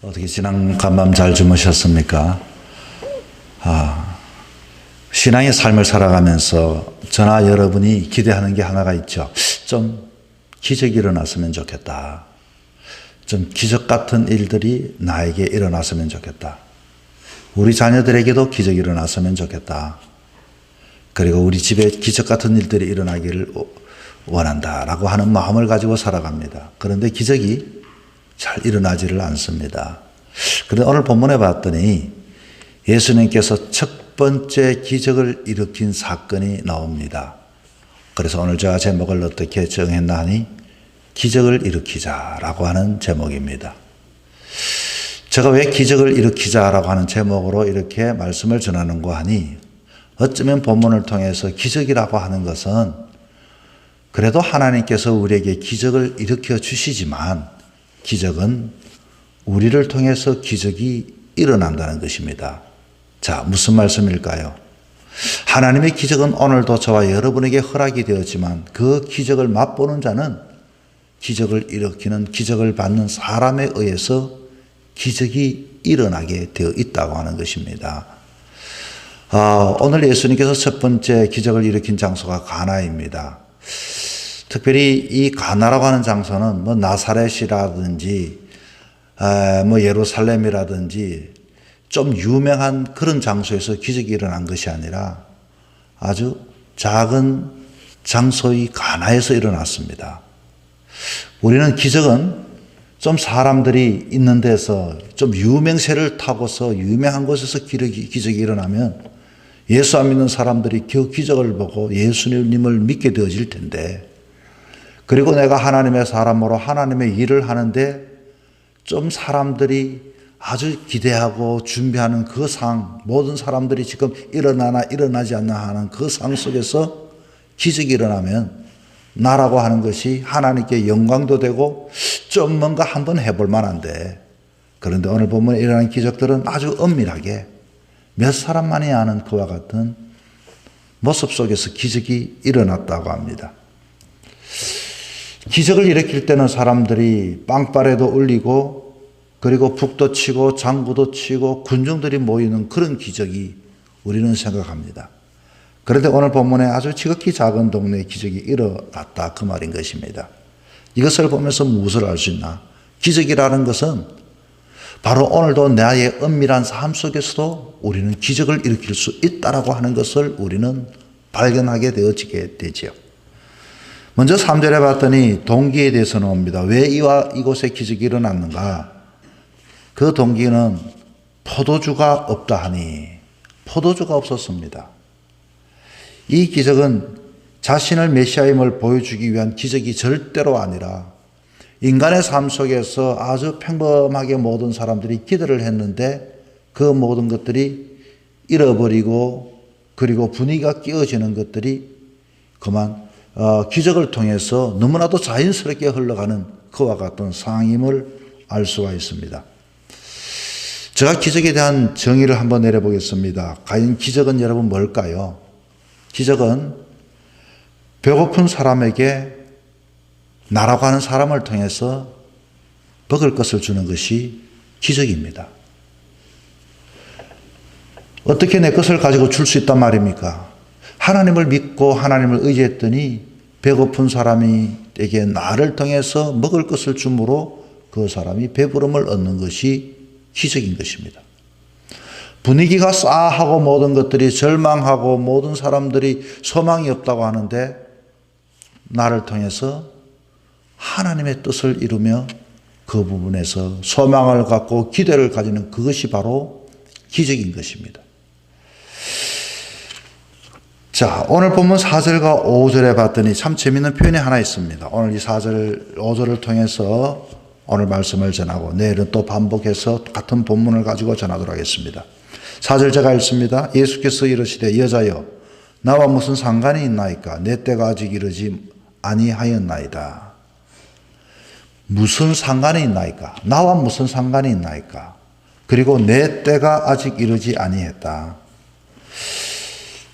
어떻게 지난 간밤 잘 주무셨습니까? 신앙의 삶을 살아가면서 저나 여러분이 기대하는 게 하나가 있죠. 좀 기적이 일어났으면 좋겠다. 좀 기적 같은 일들이 나에게 일어났으면 좋겠다. 우리 자녀들에게도 기적이 일어났으면 좋겠다. 그리고 우리 집에 기적 같은 일들이 일어나기를 원한다라고 하는 마음을 가지고 살아갑니다. 그런데 기적이 잘 일어나지를 않습니다. 그런데 오늘 본문에 봤더니 예수님께서 첫 번째 기적을 일으킨 사건이 나옵니다. 그래서 오늘 제가 제목을 어떻게 정했나 하니 기적을 일으키자라고 하는 제목입니다. 제가 왜 기적을 일으키자라고 하는 제목으로 이렇게 말씀을 전하는가 하니 어쩌면 본문을 통해서 기적이라고 하는 것은 그래도 하나님께서 우리에게 기적을 일으켜 주시지만 기적은 우리를 통해서 기적이 일어난다는 것입니다. 자, 무슨 말씀일까요? 하나님의 기적은 오늘도 저와 여러분에게 허락이 되었지만 그 기적을 맛보는 자는 기적을 일으키는 기적을 받는 사람에 의해서 기적이 일어나게 되어 있다고 하는 것입니다. 오늘 예수님께서 첫 번째 기적을 일으킨 장소가 가나입니다. 특별히 이 가나라고 하는 장소는 뭐 나사렛이라든지 뭐 예루살렘이라든지 좀 유명한 그런 장소에서 기적이 일어난 것이 아니라 아주 작은 장소의 가나에서 일어났습니다. 우리는 기적은 좀 사람들이 있는 데서 좀 유명세를 타고서 유명한 곳에서 기적이 일어나면 예수 안 믿는 사람들이 그 기적을 보고 예수님을 믿게 되어질 텐데, 그리고 내가 하나님의 사람으로 하나님의 일을 하는데 좀 사람들이 아주 기대하고 준비하는 그 상, 모든 사람들이 지금 일어나나 일어나지 않나 하는 그 상 속에서 기적이 일어나면 나라고 하는 것이 하나님께 영광도 되고 좀 뭔가 한번 해볼 만한데, 그런데 오늘 보면 일어난 기적들은 아주 엄밀하게 몇 사람만이 아는 그와 같은 모습 속에서 기적이 일어났다고 합니다. 기적을 일으킬 때는 사람들이 빵빠레도 울리고 그리고 북도 치고 장구도 치고 군중들이 모이는 그런 기적이 우리는 생각합니다. 그런데 오늘 본문에 아주 지극히 작은 동네에 기적이 일어났다 그 말인 것입니다. 이것을 보면서 무엇을 알 수 있나? 기적이라는 것은 바로 오늘도 나의 은밀한 삶 속에서도 우리는 기적을 일으킬 수 있다라고 하는 것을 우리는 발견하게 되어지게 되죠. 먼저 3절에 봤더니 동기에 대해서 나옵니다. 왜 이곳에 기적이 일어났는가? 그 동기는 포도주가 없다 하니, 포도주가 없었습니다. 이 기적은 자신을 메시아임을 보여주기 위한 기적이 절대로 아니라 인간의 삶 속에서 아주 평범하게 모든 사람들이 기도를 했는데 그 모든 것들이 잃어버리고 그리고 분위기가 끼어지는 것들이 그만 기적을 통해서 너무나도 자연스럽게 흘러가는 그와 같은 상황임을 알 수가 있습니다. 제가 기적에 대한 정의를 한번 내려보겠습니다. 과연 기적은 여러분 뭘까요? 기적은 배고픈 사람에게 나라고 하는 사람을 통해서 먹을 것을 주는 것이 기적입니다. 어떻게 내 것을 가지고 줄 수 있단 말입니까? 하나님을 믿고 하나님을 의지했더니 배고픈 사람에게 나를 통해서 먹을 것을 줌으로 그 사람이 배부름을 얻는 것이 기적인 것입니다. 분위기가 싸하고 모든 것들이 절망하고 모든 사람들이 소망이 없다고 하는데 나를 통해서 하나님의 뜻을 이루며 그 부분에서 소망을 갖고 기대를 가지는 그것이 바로 기적인 것입니다. 자, 오늘 본문 4절과 5절에 봤더니 참 재미있는 표현이 하나 있습니다. 오늘 이 4절, 5절을 통해서 오늘 말씀을 전하고 내일은 또 반복해서 같은 본문을 가지고 전하도록 하겠습니다. 4절 제가 읽습니다. 예수께서 이르시되 여자여 나와 무슨 상관이 있나이까? 내 때가 아직 이르지 아니하였나이다. 무슨 상관이 있나이까? 나와 무슨 상관이 있나이까? 그리고 내 때가 아직 이르지 아니했다.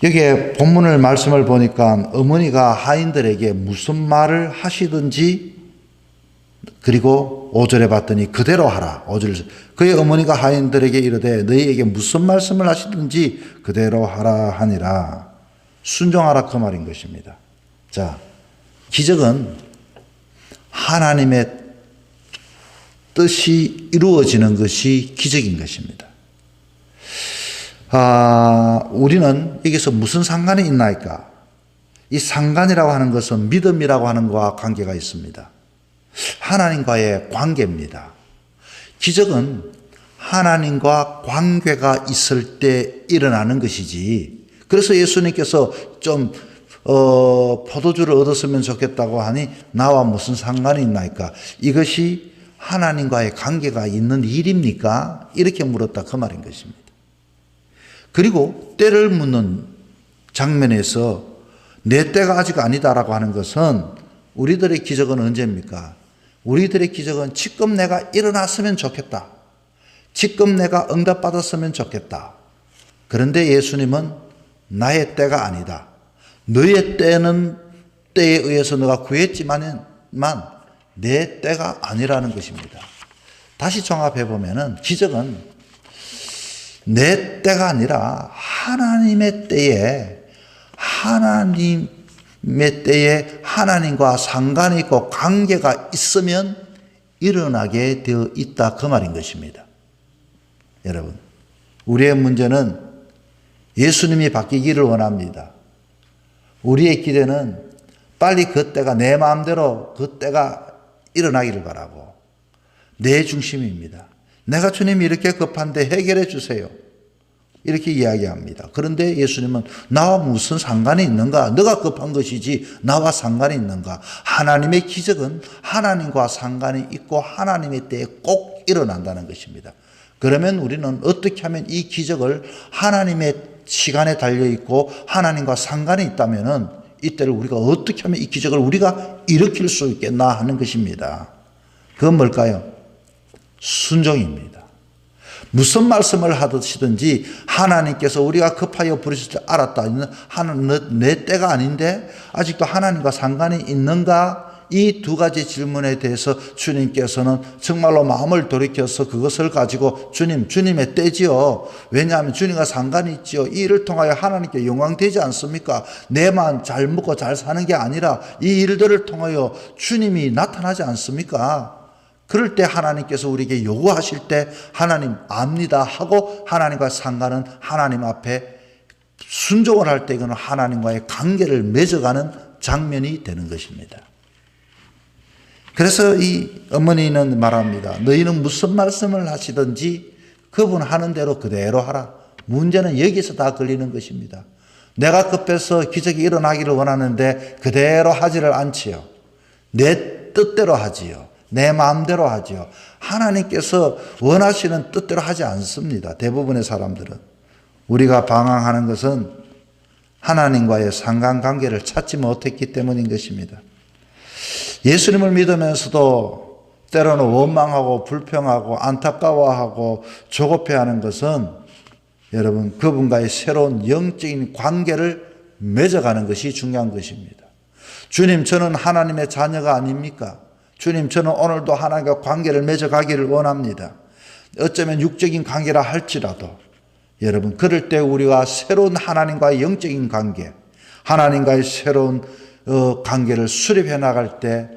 여기에 본문을 말씀을 보니까 어머니가 하인들에게 무슨 말을 하시든지 그리고 5절에 봤더니 그대로 하라. 5절 그의 어머니가 하인들에게 이르되 너희에게 무슨 말씀을 하시든지 그대로 하라 하니라. 순종하라 그 말인 것입니다. 자, 기적은 하나님의 뜻이 이루어지는 것이 기적인 것입니다. 우리는 여기서 무슨 상관이 있나이까? 이 상관이라고 하는 것은 믿음이라고 하는 것과 관계가 있습니다. 하나님과의 관계입니다. 기적은 하나님과 관계가 있을 때 일어나는 것이지. 그래서 예수님께서 좀 포도주를 얻었으면 좋겠다고 하니 나와 무슨 상관이 있나이까? 이것이 하나님과의 관계가 있는 일입니까? 이렇게 물었다 그 말인 것입니다. 그리고 때를 묻는 장면에서 내 때가 아직 아니다라고 하는 것은 우리들의 기적은 언제입니까? 우리들의 기적은 지금 내가 일어났으면 좋겠다. 지금 내가 응답받았으면 좋겠다. 그런데 예수님은 나의 때가 아니다. 너의 때는 때에 의해서 너가 구했지만 내 때가 아니라는 것입니다. 다시 종합해 보면은 기적은 내 때가 아니라 하나님의 때에 하나님과 상관이 있고 관계가 있으면 일어나게 되어 있다 그 말인 것입니다. 여러분, 우리의 문제는 예수님이 바뀌기를 원합니다. 우리의 기대는 빨리 그 때가 내 마음대로 그 때가 일어나기를 바라고 내 중심입니다. 내가 주님 이렇게 급한데 해결해 주세요. 이렇게 이야기합니다. 그런데 예수님은 나와 무슨 상관이 있는가? 너가 급한 것이지 나와 상관이 있는가? 하나님의 기적은 하나님과 상관이 있고 하나님의 때에 꼭 일어난다는 것입니다. 그러면 우리는 어떻게 하면 이 기적을 하나님의 시간에 달려있고 하나님과 상관이 있다면 이때를 우리가 어떻게 하면 이 기적을 우리가 일으킬 수 있겠나 하는 것입니다. 그건 뭘까요? 순종입니다. 무슨 말씀을 하시든지 하나님께서 우리가 급하여 부르실 줄 알았다. 하나님 내 때가 아닌데 아직도 하나님과 상관이 있는가? 이 두 가지 질문에 대해서 주님께서는 정말로 마음을 돌이켜서 그것을 가지고 주님의 때지요. 왜냐하면 주님과 상관이 있지요. 이 일을 통하여 하나님께 영광 되지 않습니까? 내만 잘 먹고 잘 사는 게 아니라 이 일들을 통하여 주님이 나타나지 않습니까? 그럴 때 하나님께서 우리에게 요구하실 때 하나님 압니다 하고 하나님과 상관은 하나님 앞에 순종을 할 때 이거는 하나님과의 관계를 맺어가는 장면이 되는 것입니다. 그래서 이 어머니는 말합니다. 너희는 무슨 말씀을 하시든지 그분 하는 대로 그대로 하라. 문제는 여기서 다 걸리는 것입니다. 내가 급해서 기적이 일어나기를 원하는데 그대로 하지를 않지요. 내 뜻대로 하지요. 내 마음대로 하지요. 하나님께서 원하시는 뜻대로 하지 않습니다. 대부분의 사람들은. 우리가 방황하는 것은 하나님과의 상관관계를 찾지 못했기 때문인 것입니다. 예수님을 믿으면서도 때로는 원망하고 불평하고 안타까워하고 조급해하는 것은 여러분 그분과의 새로운 영적인 관계를 맺어가는 것이 중요한 것입니다. 주님, 저는 하나님의 자녀가 아닙니까? 주님, 저는 오늘도 하나님과 관계를 맺어가기를 원합니다. 어쩌면 육적인 관계라 할지라도 여러분 그럴 때 우리가 새로운 하나님과의 영적인 관계, 하나님과의 새로운 관계를 수립해 나갈 때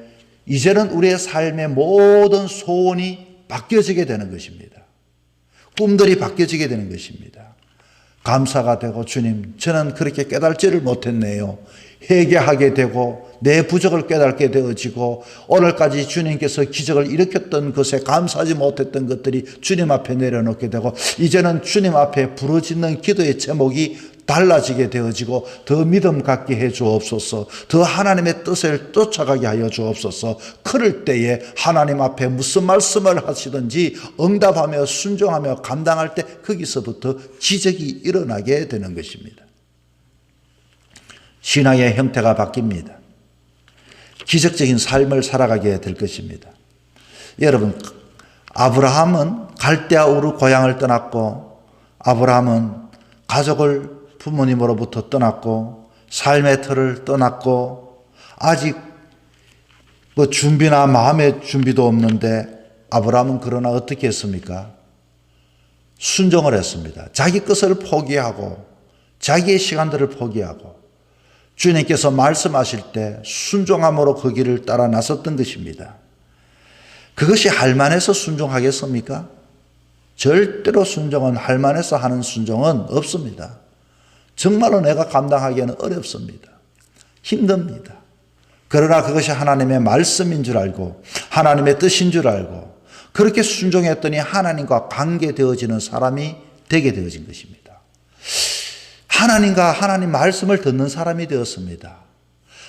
이제는 우리의 삶의 모든 소원이 바뀌어지게 되는 것입니다. 꿈들이 바뀌어지게 되는 것입니다. 감사가 되고 주님, 저는 그렇게 깨달지를 못했네요. 회개하게 되고 내 부족을 깨닫게 되어지고 오늘까지 주님께서 기적을 일으켰던 것에 감사하지 못했던 것들이 주님 앞에 내려놓게 되고 이제는 주님 앞에 부르짖는 기도의 제목이 달라지게 되어지고 더 믿음 갖게 해 주옵소서. 더 하나님의 뜻을 쫓아가게 하여 주옵소서. 그럴 때에 하나님 앞에 무슨 말씀을 하시든지 응답하며 순종하며 감당할 때 거기서부터 기적이 일어나게 되는 것입니다. 신앙의 형태가 바뀝니다. 기적적인 삶을 살아가게 될 것입니다. 여러분, 아브라함은 갈대아 우르 고향을 떠났고 아브라함은 가족을 부모님으로부터 떠났고 삶의 틀을 떠났고 아직 뭐 준비나 마음의 준비도 없는데 아브라함은 그러나 어떻게 했습니까? 순종을 했습니다. 자기 것을 포기하고 자기의 시간들을 포기하고 주님께서 말씀하실 때 순종함으로 그 길을 따라 나섰던 것입니다. 그것이 할만해서 순종하겠습니까? 절대로 순종은 할만해서 하는 순종은 없습니다. 정말로 내가 감당하기에는 어렵습니다. 힘듭니다. 그러나 그것이 하나님의 말씀인 줄 알고 하나님의 뜻인 줄 알고 그렇게 순종했더니 하나님과 관계되어지는 사람이 되게 되어진 것입니다. 하나님과 하나님 말씀을 듣는 사람이 되었습니다.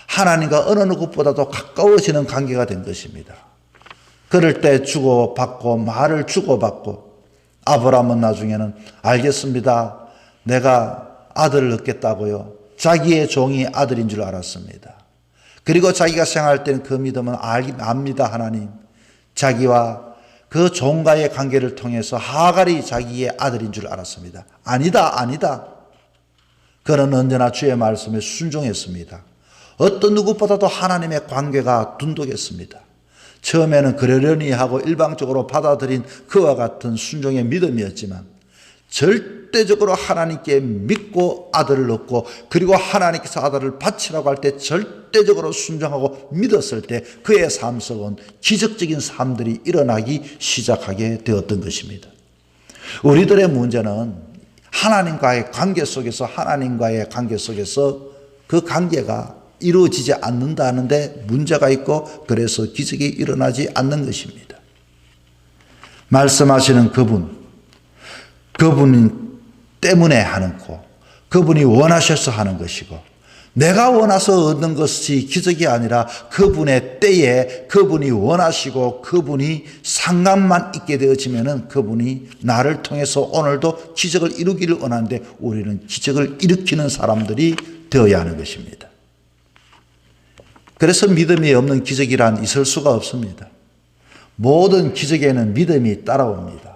하나님과 어느 누구보다도 가까워지는 관계가 된 것입니다. 그럴 때 주고받고 말을 주고받고 아브라함은 나중에는 알겠습니다. 내가 아들을 얻겠다고요. 자기의 종이 아들인 줄 알았습니다. 그리고 자기가 생각할 때는 그 믿음은 압니다. 하나님. 자기와 그 종과의 관계를 통해서 하갈이 자기의 아들인 줄 알았습니다. 아니다. 그는 언제나 주의 말씀에 순종했습니다. 어떤 누구보다도 하나님의 관계가 둔독했습니다. 처음에는 그러려니 하고 일방적으로 받아들인 그와 같은 순종의 믿음이었지만 절대적으로 하나님께 믿고 아들을 얻고 그리고 하나님께서 아들을 바치라고 할 때 절대적으로 순종하고 믿었을 때 그의 삶 속은 기적적인 삶들이 일어나기 시작하게 되었던 것입니다. 우리들의 문제는 하나님과의 관계 속에서 그 관계가 이루어지지 않는다는데 문제가 있고 그래서 기적이 일어나지 않는 것입니다. 말씀하시는 그분 때문에 하는 거, 그분이 원하셔서 하는 것이고 내가 원해서 얻는 것이 기적이 아니라 그분의 때에 그분이 원하시고 그분이 상관만 있게 되어지면은 그분이 나를 통해서 오늘도 기적을 이루기를 원하는데 우리는 기적을 일으키는 사람들이 되어야 하는 것입니다. 그래서 믿음이 없는 기적이란 있을 수가 없습니다. 모든 기적에는 믿음이 따라옵니다.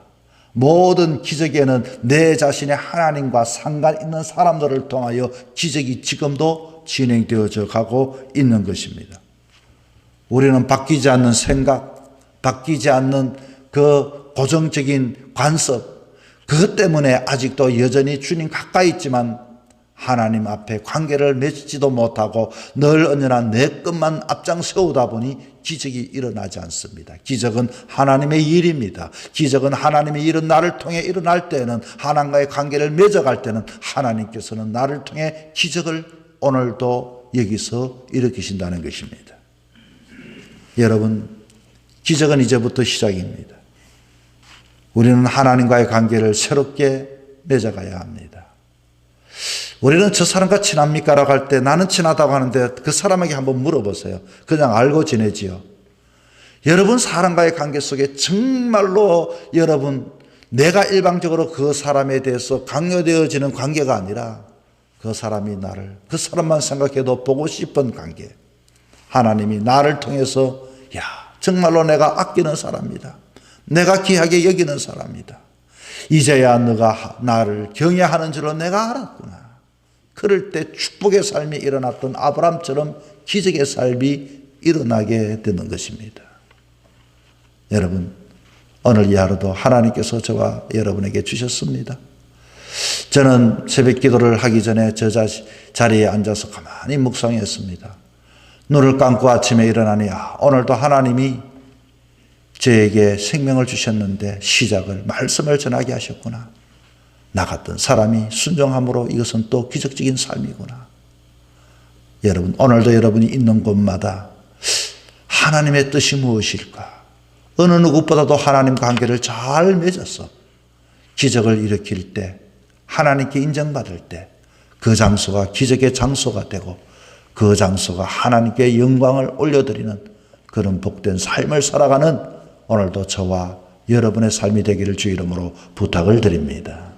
모든 기적에는 내 자신의 하나님과 상관 있는 사람들을 통하여 기적이 지금도 진행되어져 가고 있는 것입니다. 우리는 바뀌지 않는 생각, 바뀌지 않는 그 고정적인 관습, 그것 때문에 아직도 여전히 주님 가까이 있지만 하나님 앞에 관계를 맺지도 못하고 늘 언제나 내 것만 앞장 세우다 보니 기적이 일어나지 않습니다. 기적은 하나님의 일입니다. 기적은 하나님의 일은 나를 통해 일어날 때는 하나님과의 관계를 맺어갈 때는 하나님께서는 나를 통해 기적을 오늘도 여기서 일으키신다는 것입니다. 여러분, 기적은 이제부터 시작입니다. 우리는 하나님과의 관계를 새롭게 맺어가야 합니다. 우리는 저 사람과 친합니까? 라고 할 때 나는 친하다고 하는데 그 사람에게 한번 물어보세요. 그냥 알고 지내지요. 여러분 사람과의 관계 속에 정말로 여러분 내가 일방적으로 그 사람에 대해서 강요되어지는 관계가 아니라 그 사람이 나를 그 사람만 생각해도 보고 싶은 관계. 하나님이 나를 통해서 야 정말로 내가 아끼는 사람이다. 내가 귀하게 여기는 사람이다. 이제야 너가 나를 경외하는 줄로 내가 알았구나. 그럴 때 축복의 삶이 일어났던 아브라함처럼 기적의 삶이 일어나게 되는 것입니다. 여러분, 오늘 이 하루도 하나님께서 저와 여러분에게 주셨습니다. 저는 새벽 기도를 하기 전에 저 자리에 앉아서 가만히 묵상했습니다. 눈을 감고 아침에 일어나니 오늘도 하나님이 저에게 생명을 주셨는데 시작을 말씀을 전하게 하셨구나. 나 같은 사람이 순종함으로 이것은 또 기적적인 삶이구나. 여러분, 오늘도 여러분이 있는 곳마다 하나님의 뜻이 무엇일까? 어느 누구보다도 하나님 관계를 잘 맺어서 기적을 일으킬 때, 하나님께 인정받을 때 그 장소가 기적의 장소가 되고 그 장소가 하나님께 영광을 올려드리는 그런 복된 삶을 살아가는 오늘도 저와 여러분의 삶이 되기를 주 이름으로 부탁을 드립니다.